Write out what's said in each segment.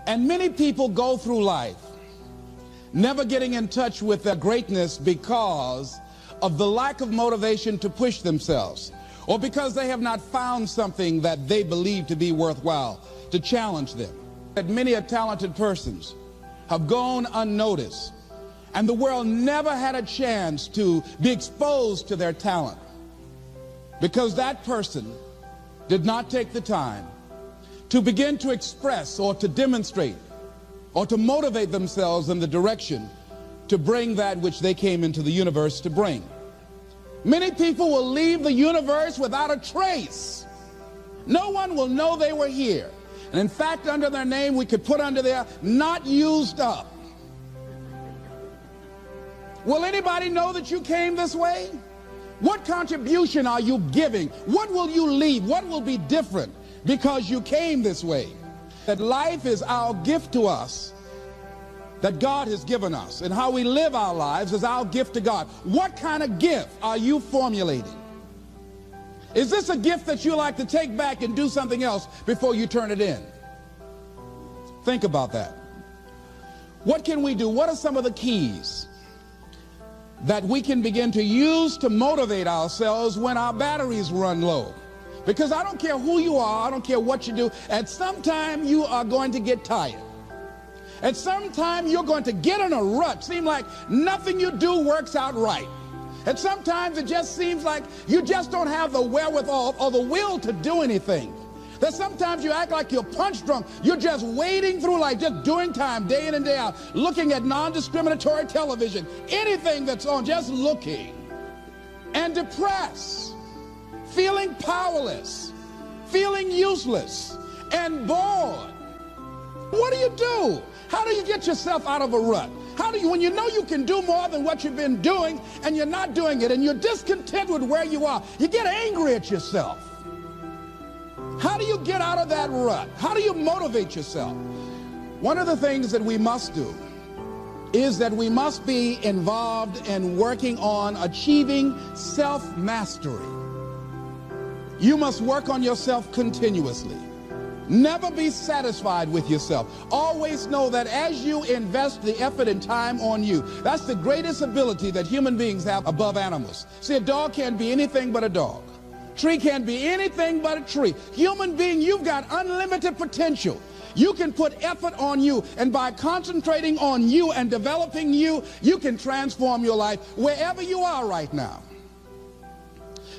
And many people go through life never getting in touch with their greatness because of the lack of motivation to push themselves, or because they have not found something that they believe to be worthwhile to challenge them. That many talented persons have gone unnoticed, and the world never had a chance to be exposed to their talent because that person did not take the time to begin to express or to demonstrate or to motivate themselves in the direction to bring that which they came into the universe to bring. Many people will leave the universe without a trace. No one will know they were here. And in fact, under their name, we could put under there, not used up. Will anybody know that you came this way? What contribution are you giving? What will you leave? What will be different because you came this way? That life is our gift to us, that God has given us, and how we live our lives is our gift to God. What kind of gift are you formulating? Is this a gift that you like to take back and do something else before you turn it in? Think about that. What can we do? What are some of the keys that we can begin to use to motivate ourselves when our batteries run low? Because I don't care who you are, I don't care what you do, at some time you are going to get tired. At some time you're going to get in a rut. Seem like nothing you do works out right. And sometimes it just seems like you just don't have the wherewithal or the will to do anything. That sometimes you act like you're punch drunk. You're just wading through life, just doing time day in and day out, looking at non-discriminatory television, anything that's on, just looking. And depressed, feeling powerless, feeling useless, and bored. What do you do? How do you get yourself out of a rut? How do you, when you know you can do more than what you've been doing and you're not doing it and you're discontent with where you are, you get angry at yourself. How do you get out of that rut? How do you motivate yourself? One of the things that we must do is that we must be involved in working on achieving self-mastery. You must work on yourself continuously. Never be satisfied with yourself. Always know that as you invest the effort and time on you, that's the greatest ability that human beings have above animals. See, a dog can't be anything but a dog. Tree can't be anything but a tree. Human being, you've got unlimited potential. You can put effort on you, and by concentrating on you and developing you, you can transform your life wherever you are right now.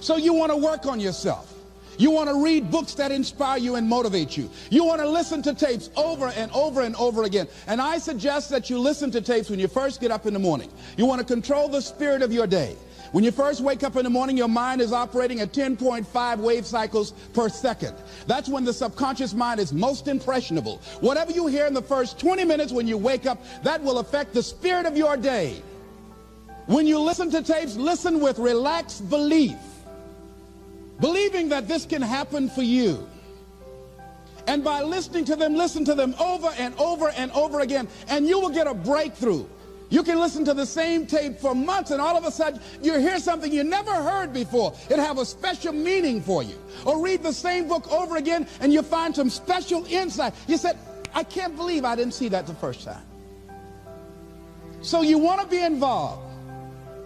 So you want to work on yourself. You want to read books that inspire you and motivate you. You want to listen to tapes over and over and over again. And I suggest that you listen to tapes when you first get up in the morning. You want to control the spirit of your day. When you first wake up in the morning, your mind is operating at 10.5 wave cycles per second. That's when the subconscious mind is most impressionable. Whatever you hear in the first 20 minutes when you wake up, that will affect the spirit of your day. When you listen to tapes, listen with relaxed belief, believing that this can happen for you. And by listening to them, listen to them over and over and over again, and you will get a breakthrough. You can listen to the same tape for months, and all of a sudden you hear something you never heard before. It have a special meaning for you. Or read the same book over again, and you find some special insight. You said, I can't believe I didn't see that the first time. So you want to be involved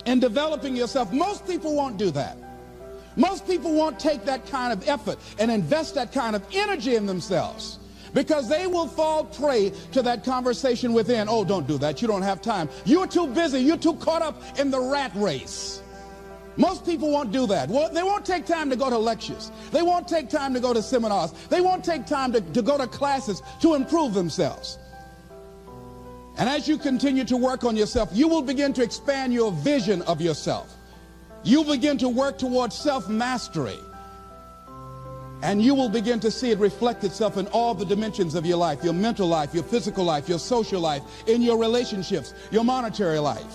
in developing yourself. Most people won't do that. Most people won't take that kind of effort and invest that kind of energy in themselves, because they will fall prey to that conversation within. Oh, don't do that. You don't have time. You're too busy. You're too caught up in the rat race. Most people won't do that. Well, they won't take time to go to lectures. They won't take time to go to seminars. They won't take time to go to classes to improve themselves. And as you continue to work on yourself, you will begin to expand your vision of yourself. You'll begin to work towards self-mastery. And you will begin to see it reflect itself in all the dimensions of your life, your mental life, your physical life, your social life, in your relationships, your monetary life.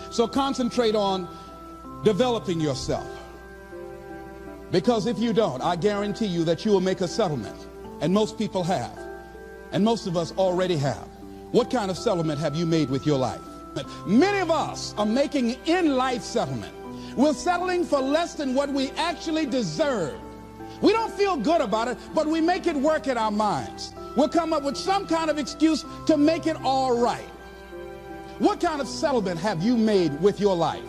So concentrate on developing yourself. Because if you don't, I guarantee you that you will make a settlement. And most people have. And most of us already have. What kind of settlement have you made with your life? Many of us are making in-life settlement. We're settling for less than what we actually deserve. We don't feel good about it, but we make it work in our minds. We'll come up with some kind of excuse to make it all right. What kind of settlement have you made with your life?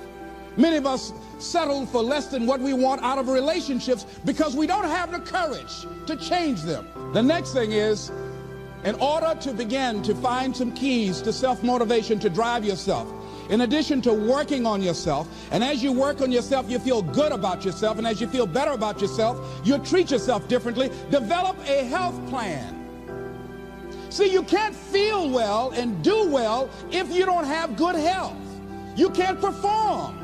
Many of us settle for less than what we want out of relationships because we don't have the courage to change them. The next thing is, in order to begin to find some keys to self-motivation to drive yourself, in addition to working on yourself, and as you work on yourself, you feel good about yourself, and as you feel better about yourself, you treat yourself differently. Develop a health plan. See, you can't feel well and do well if you don't have good health. You can't perform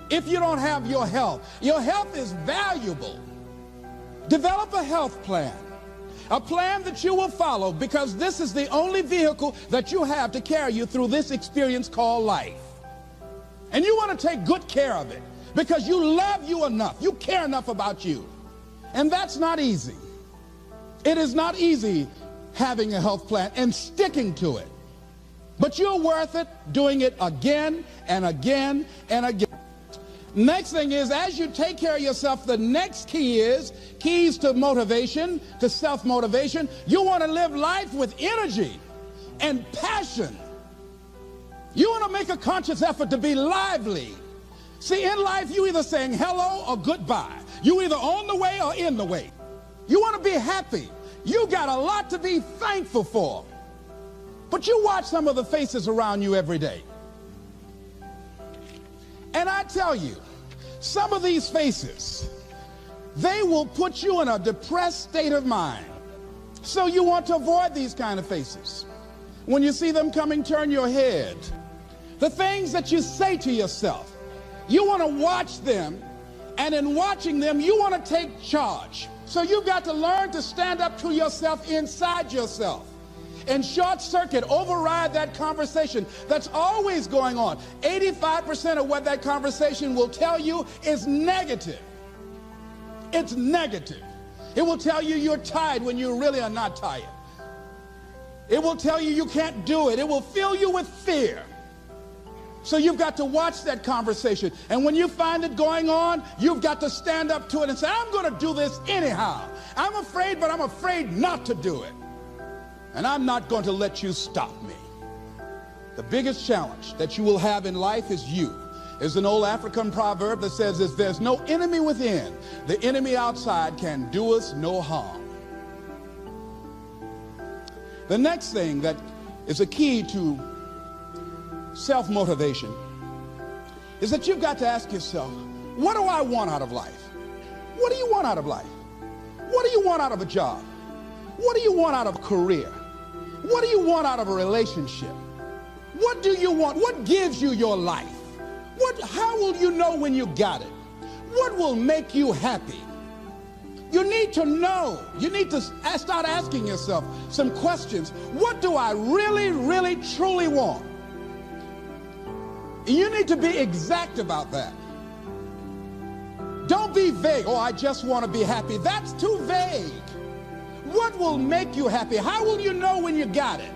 if you don't have your health. Your health is valuable. Develop a health plan. A plan that you will follow, because this is the only vehicle that you have to carry you through this experience called life. And you want to take good care of it because you love you enough. You care enough about you. And that's not easy. It is not easy having a health plan and sticking to it. But you're worth it doing it again and again and again. Next thing is, as you take care of yourself, the next key is keys to motivation, to self-motivation. You want to live life with energy and passion. You want to make a conscious effort to be lively. See, in life, you either saying hello or goodbye. You either on the way or in the way. You want to be happy. You got a lot to be thankful for. But you watch some of the faces around you every day. And I tell you, some of these faces, they will put you in a depressed state of mind. So you want to avoid these kind of faces. When you see them coming, turn your head. The things that you say to yourself, you want to watch them, and in watching them, you want to take charge. So you've got to learn to stand up to yourself inside yourself. And short circuit, override that conversation that's always going on. 85% of what that conversation will tell you is negative. It's negative. It will tell you you're tired when you really are not tired. It will tell you you can't do it. It will fill you with fear. So you've got to watch that conversation. And when you find it going on, you've got to stand up to it and say, I'm going to do this anyhow. I'm afraid, but I'm afraid not to do it. And I'm not going to let you stop me. The biggest challenge that you will have in life is you. There's an old African proverb that says, if there's no enemy within, the enemy outside can do us no harm. The next thing that is a key to self-motivation is that you've got to ask yourself, what do I want out of life? What do you want out of life? What do you want out of a job? What do you want out of a career? What do you want out of a relationship? What do you want? What gives you your life? How will you know when you got it? What will make you happy? You need to know. You need to start asking yourself some questions. What do I really, really, truly want? You need to be exact about that. Don't be vague. Oh, I just want to be happy. That's too vague. What will make you happy? How will you know when you got it?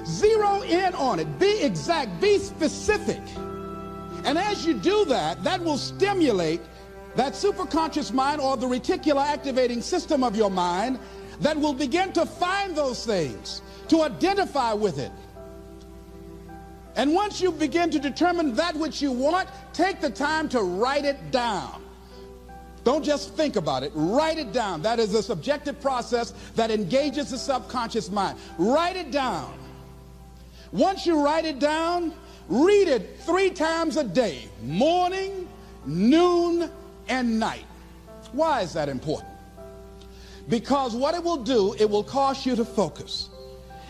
Zero in on it. Be exact. Be specific. And as you do that, that will stimulate that superconscious mind, or the reticular activating system of your mind, that will begin to find those things, to identify with it. And once you begin to determine that which you want, take the time to write it down. Don't just think about it. Write it down. That is a subjective process that engages the subconscious mind. Write it down. Once you write it down, read it 3 times a day, morning, noon, and night. Why is that important? Because what it will do, it will cause you to focus.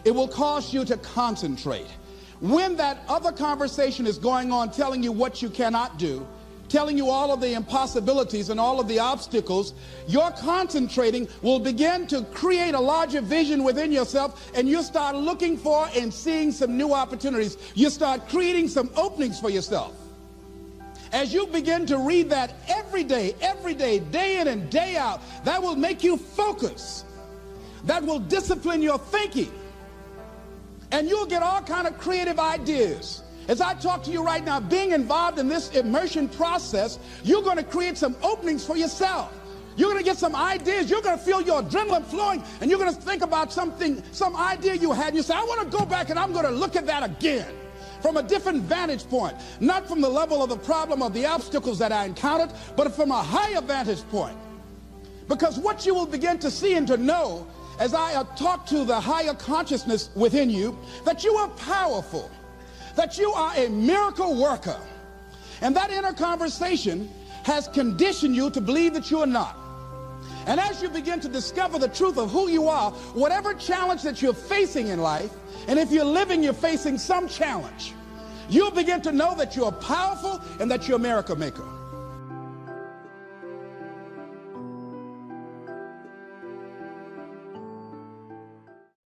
It will cause you to concentrate. When that other conversation is going on telling you what you cannot do, telling you all of the impossibilities and all of the obstacles, your concentrating will begin to create a larger vision within yourself, and you'll start looking for and seeing some new opportunities. You start creating some openings for yourself. As you begin to read that every day, day in and day out, that will make you focus. That will discipline your thinking. And you'll get all kind of creative ideas. As I talk to you right now, being involved in this immersion process, you're going to create some openings for yourself. You're going to get some ideas. You're going to feel your adrenaline flowing, and you're going to think about something, some idea you had. You say, I want to go back and I'm going to look at that again from a different vantage point, not from the level of the problem of the obstacles that I encountered, but from a higher vantage point. Because what you will begin to see and to know as I talk to the higher consciousness within you, that you are powerful, that you are a miracle worker. And that inner conversation has conditioned you to believe that you are not. And as you begin to discover the truth of who you are, whatever challenge that you're facing in life, and if you're living, you're facing some challenge, you'll begin to know that you're powerful and that you're a miracle maker.